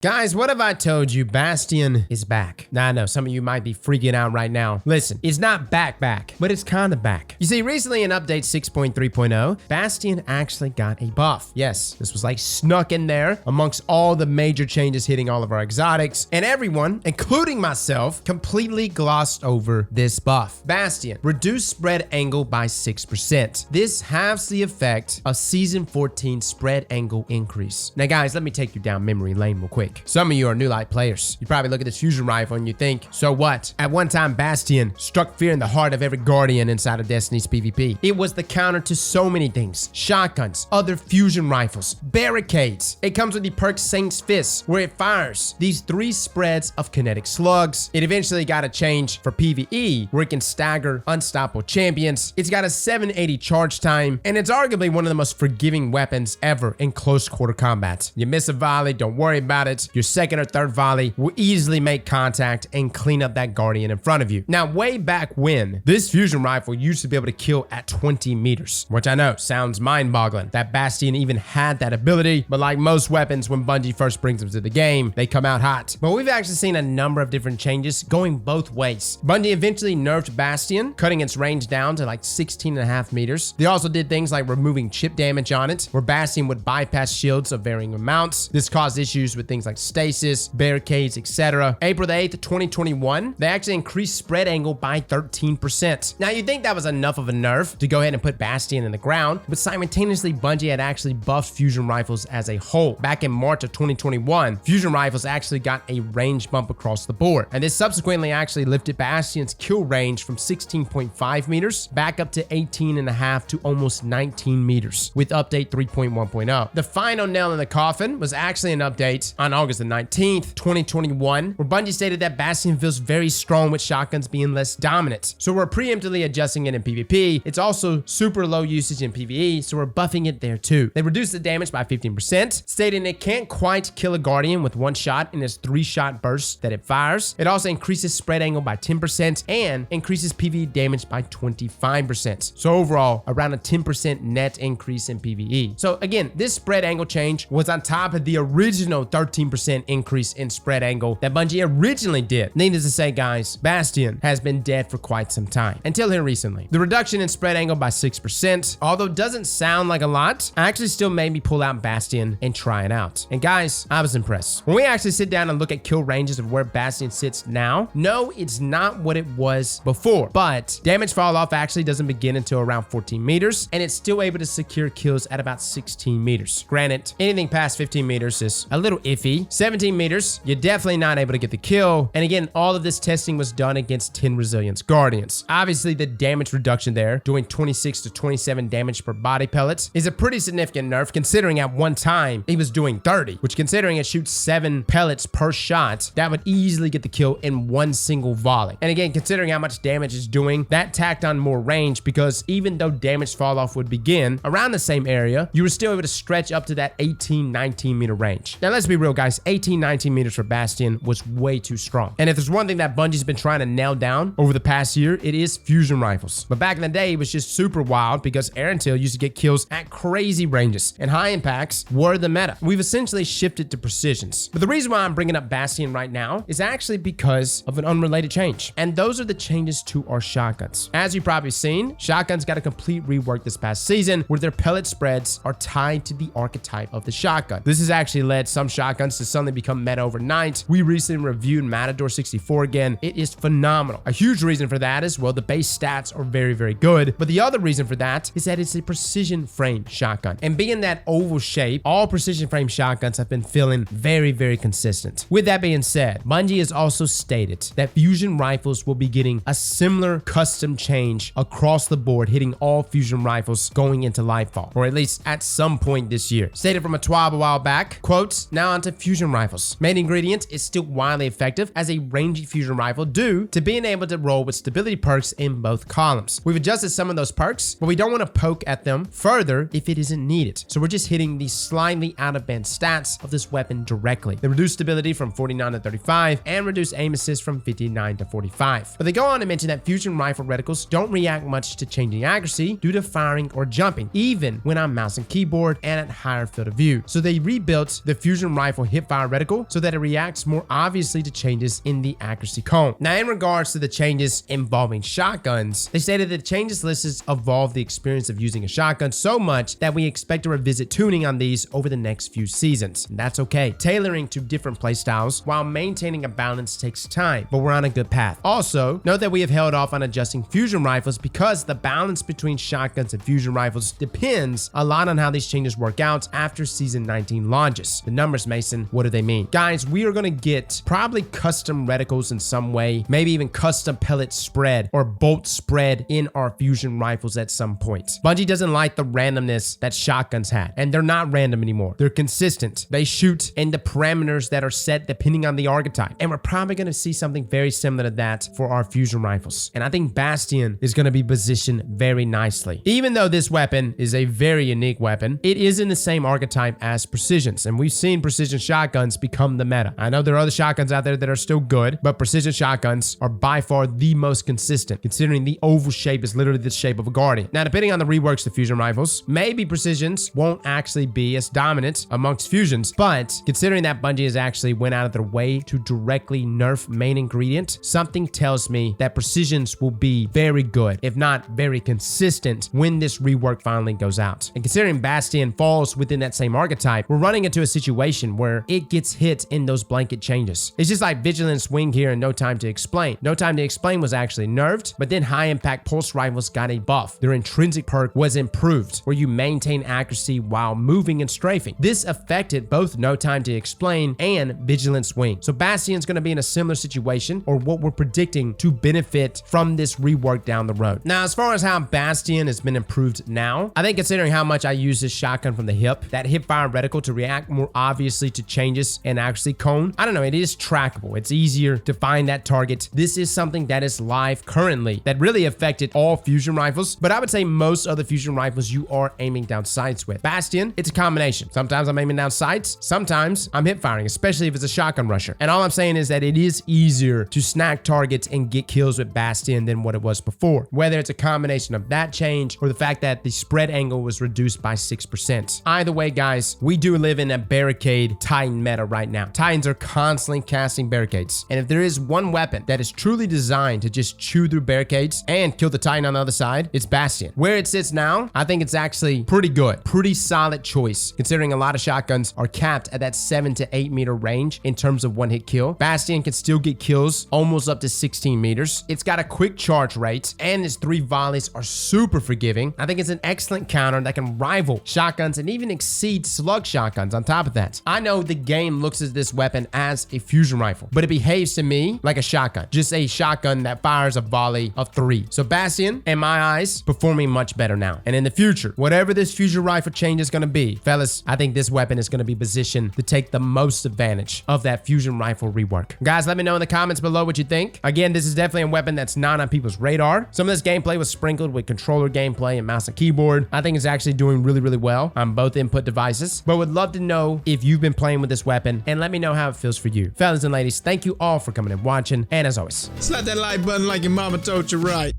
Guys, what have I told you? Bastion is back. Now, I know some of you might be freaking out right now. Listen, it's not back, but it's kind of back. You see, recently in update 6.3.0, Bastion actually got a buff. Yes, this was like snuck in there amongst all the major changes hitting all of our exotics, and everyone, including myself, completely glossed over this buff. Bastion, reduced spread angle by 6%. This halves the effect of Season 14 spread angle increase. Now, guys, let me take you down memory lane real quick. Some of you are new light players. You probably look at this fusion rifle and you think, so what? At one time, Bastion struck fear in the heart of every guardian inside of Destiny's PvP. It was the counter to so many things. Shotguns, other fusion rifles, barricades. It comes with the perk Saint's Fist, where it fires these 3 spreads of kinetic slugs. It eventually got a change for PvE, where it can stagger unstoppable champions. It's got a 780 charge time, and it's arguably one of the most forgiving weapons ever in close quarter combat. You miss a volley, don't worry about it. Your second or third volley will easily make contact and clean up that guardian in front of you. Now, way back when, this fusion rifle used to be able to kill at 20 meters, which I know sounds mind-boggling that Bastion even had that ability, but like most weapons, when Bungie first brings them to the game, they come out hot. But we've actually seen a number of different changes going both ways. Bungie eventually nerfed Bastion, cutting its range down to like 16.5 meters. They also did things like removing chip damage on it, where Bastion would bypass shields of varying amounts. This caused issues with things like stasis, barricades, etc. April the 8th, 2021, they actually increased spread angle by 13%. Now, you'd think that was enough of a nerf to go ahead and put Bastion in the ground, but simultaneously, Bungie had actually buffed fusion rifles as a whole. Back in March of 2021, fusion rifles actually got a range bump across the board, and this subsequently actually lifted Bastion's kill range from 16.5 meters back up to 18.5 to almost 19 meters with update 3.1.0. The final nail in the coffin was actually an update on August the 19th, 2021, where Bungie stated that Bastion feels very strong with shotguns being less dominant. So we're preemptively adjusting it in PvP. It's also super low usage in PvE, so we're buffing it there too. They reduced the damage by 15%, stating it can't quite kill a guardian with 1 shot in its 3-shot burst that it fires. It also increases spread angle by 10% and increases PvE damage by 25%. So overall, around a 10% net increase in PvE. So again, this spread angle change was on top of the original 13% increase in spread angle that Bungie originally did. Needless to say, guys, Bastion has been dead for quite some time, until here recently. The reduction in spread angle by 6%, although doesn't sound like a lot, actually still made me pull out Bastion and try it out. And guys, I was impressed. When we actually sit down and look at kill ranges of where Bastion sits now, no, it's not what it was before, but damage fall off actually doesn't begin until around 14 meters, and it's still able to secure kills at about 16 meters. Granted, anything past 15 meters is a little iffy. 17 meters, you're definitely not able to get the kill. And again, all of this testing was done against 10 Resilience Guardians. Obviously, the damage reduction there, doing 26 to 27 damage per body pellet, is a pretty significant nerf, considering at one time he was doing 30, which considering it shoots 7 pellets per shot, that would easily get the kill in 1 single volley. And again, considering how much damage it's doing, that tacked on more range, because even though damage fall off would begin around the same area, you were still able to stretch up to that 18-19 meter range. Now, let's be real, guys. 18-19 meters for Bastion was way too strong. And if there's one thing that Bungie's been trying to nail down over the past year, it is fusion rifles. But back in the day, it was just super wild because Arantil used to get kills at crazy ranges, and high impacts were the meta. We've essentially shifted to precisions. But the reason why I'm bringing up Bastion right now is actually because of an unrelated change. And those are the changes to our shotguns. As you've probably seen, shotguns got a complete rework this past season, where their pellet spreads are tied to the archetype of the shotgun. This has actually led some shotguns to suddenly become meta overnight. We recently reviewed Matador 64 again. It is phenomenal. A huge reason for that is, well, the base stats are very, very good. But the other reason for that is that it's a precision frame shotgun. And being that oval shape, all precision frame shotguns have been feeling very, very consistent. With that being said, Bungie has also stated that fusion rifles will be getting a similar custom change across the board, hitting all fusion rifles going into Lightfall, or at least at some point this year. Stated from a twab a while back, quotes, now onto fusion rifles. Main ingredient is still widely effective as a rangy fusion rifle due to being able to roll with stability perks in both columns. We've adjusted some of those perks, but we don't want to poke at them further if it isn't needed. So we're just hitting the slightly out of band stats of this weapon directly. They reduce stability from 49 to 35 and reduce aim assist from 59 to 45. But they go on to mention that fusion rifle reticles don't react much to changing accuracy due to firing or jumping, even when on mouse and keyboard and at higher field of view. So they rebuilt the fusion rifle hipfire reticle so that it reacts more obviously to changes in the accuracy cone. Now, in regards to the changes involving shotguns, they stated that the changes listed evolve the experience of using a shotgun so much that we expect to revisit tuning on these over the next few seasons. And that's okay. Tailoring to different playstyles while maintaining a balance takes time, but we're on a good path. Also, note that we have held off on adjusting fusion rifles because the balance between shotguns and fusion rifles depends a lot on how these changes work out after season 19 launches. The numbers, Mason, what do they mean? Guys, we are going to get probably custom reticles in some way, maybe even custom pellet spread or bolt spread in our fusion rifles at some point. Bungie doesn't like the randomness that shotguns had, and they're not random anymore. They're consistent. They shoot in the parameters that are set depending on the archetype, and we're probably going to see something very similar to that for our fusion rifles. And I think Bastion is going to be positioned very nicely. Even though this weapon is a very unique weapon, it is in the same archetype as precisions, and we've seen precision shotguns become the meta. I know there are other shotguns out there that are still good, but precision shotguns are by far the most consistent, considering the oval shape is literally the shape of a guardian. Now, depending on the reworks to fusion rifles, maybe precisions won't actually be as dominant amongst fusions, but considering that Bungie has actually went out of their way to directly nerf main ingredient, something tells me that precisions will be very good, if not very consistent, when this rework finally goes out. And considering Bastion falls within that same archetype, we're running into a situation where it gets hit in those blanket changes. It's just like Vigilant Swing here in No Time to Explain. No Time to Explain was actually nerfed, but then high impact pulse rifles got a buff. Their intrinsic perk was improved, where you maintain accuracy while moving and strafing. This affected both No Time to Explain and Vigilant Swing. So Bastion's going to be in a similar situation, or what we're predicting to benefit from this rework down the road. Now, as far as how Bastion has been improved now, I think considering how much I use this shotgun from the hip, that hip fire reticle to react more obviously to changes in accuracy cone, I don't know, it is trackable. It's easier to find that target. This is something that is live currently that really affected all fusion rifles, but I would say most other fusion rifles you are aiming down sights with. Bastion, it's a combination. Sometimes I'm aiming down sights, sometimes I'm hip firing, especially if it's a shotgun rusher. And all I'm saying is that it is easier to snag targets and get kills with Bastion than what it was before. Whether it's a combination of that change or the fact that the spread angle was reduced by 6%. Either way, guys, we do live in a barricade Titan meta right now. Titans are constantly casting barricades. And if there is one weapon that is truly designed to just chew through barricades and kill the Titan on the other side, it's Bastion. Where it sits now, I think it's actually pretty good. Pretty solid choice, considering a lot of shotguns are capped at that 7 to 8 meter range in terms of one hit kill. Bastion can still get kills almost up to 16 meters. It's got a quick charge rate, and its 3 volleys are super forgiving. I think it's an excellent counter that can rival shotguns and even exceed slug shotguns on top of that. I know the game looks at this weapon as a fusion rifle, but it behaves to me like a shotgun. Just a shotgun that fires a volley of 3. So Bastion, in my eyes, performing much better now. And in the future, whatever this fusion rifle change is going to be, fellas, I think this weapon is going to be positioned to take the most advantage of that fusion rifle rework. Guys, let me know in the comments below what you think. Again, this is definitely a weapon that's not on people's radar. Some of this gameplay was sprinkled with controller gameplay and mouse and keyboard. I think it's actually doing really, really well on both input devices, but would love to know if you've been playing with this weapon, and let me know how it feels for you. Fellas and ladies, thank you all for coming and watching, and as always, slap that like button like your mama told you right.